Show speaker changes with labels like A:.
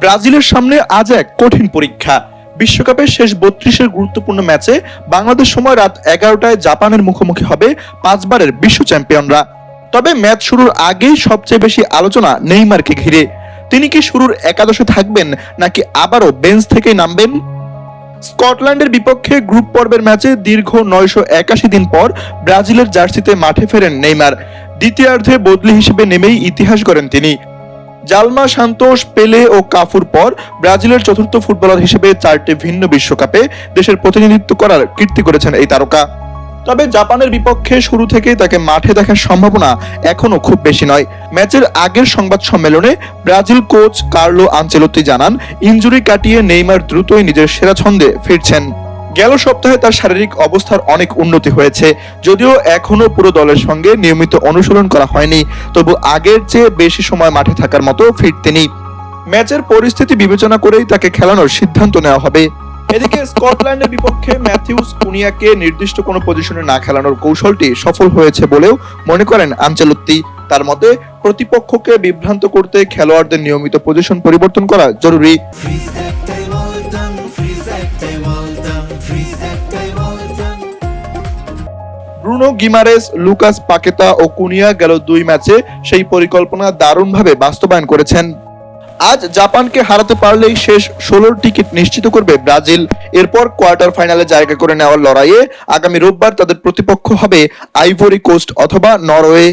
A: ব্রাজিলের সামনে আজ এক কঠিন পরীক্ষা। বিশ্বকাপের শেষ ৩২-এর গুরুত্বপূর্ণ ম্যাচে বাংলাদেশ সময় রাত 11টায় জাপানের মুখোমুখি হবে 5 বারের বিশ্ব চ্যাম্পিয়নরা। তবে ম্যাচ শুরুর আগেই সবচেয়ে বেশি আলোচনা নেইমারকে ঘিরে। তিনি কি শুরুর একাদশে থাকবেন নাকি আবারও বেঞ্চ থেকেই নামবেন? স্কটল্যান্ডের বিপক্ষে গ্রুপ পর্বের ম্যাচে দীর্ঘ 981 দিন পর ব্রাজিলের জার্সিতে মাঠে ফেরেন নেইমার। দ্বিতীয়ার্ধে বদলি হিসেবে নেমেই ইতিহাস গড়েন তিনি। জালমা সান্তোস, পেলে ও কাফুর পর ব্রাজিলের চতুর্থ ফুটবলার হিসেবে 4টি ভিন্ন বিশ্বকাপে দেশের প্রতিনিধিত্ব করার কীর্তি করেছেন এই তারকা। তবে জাপানের বিপক্ষে শুরু থেকেই তাকে মাঠে দেখার সম্ভাবনা এখনো খুব বেশি নয়। ম্যাচের আগের সংবাদ সম্মেলনে ব্রাজিল কোচ কার্লো আনচেলোত্তি জানান, ইনজুরি কাটিয়ে নেইমার দ্রুতই নিজের সেরা ছন্দে ফিরছেন। গেল সপ্তাহে তার শারীরিক অবস্থার অনেক উন্নতি হয়েছে, যদিও এখনো পুরো দলের সঙ্গে নিয়মিত অনুশীলন করা হয়নি। তবু আগের চেয়ে বেশি সময় মাঠে থাকার মতো ফিট তিনি। ম্যাচের পরিস্থিতি বিবেচনা করেই তাকে খেলানোর সিদ্ধান্ত নেওয়া হবে। এদিকে স্কটল্যান্ডের বিপক্ষে ম্যাথিউস কুনিয়াকে নির্দিষ্ট কোনো পজিশনে না খেলানোর কৌশলটি সফল হয়েছে বলেও মনে করেন আনচেলোত্তি। তার মতে, প্রতিপক্ষকে বিভ্রান্ত করতে খেলোয়াড়দের নিয়মিত পজিশন পরিবর্তন করা জরুরি। ব্রুনো গিমারেস, লুকাস পাকেতা ও কুনিয়া গেল 2 ম্যাচে সেই পরিকল্পনা দারুণভাবে বাস্তবায়ন করেছেন। আজ জাপানকে হারাতে পারলেই শেষ 16 টিকিট নিশ্চিত করবে ব্রাজিল। এরপর কোয়ার্টার ফাইনালে জায়গা করে নেওয়ার লড়াইয়ে আগামী রোববার তাদের প্রতিপক্ষ হবে আইভরি কোস্ট অথবা নরওয়ে।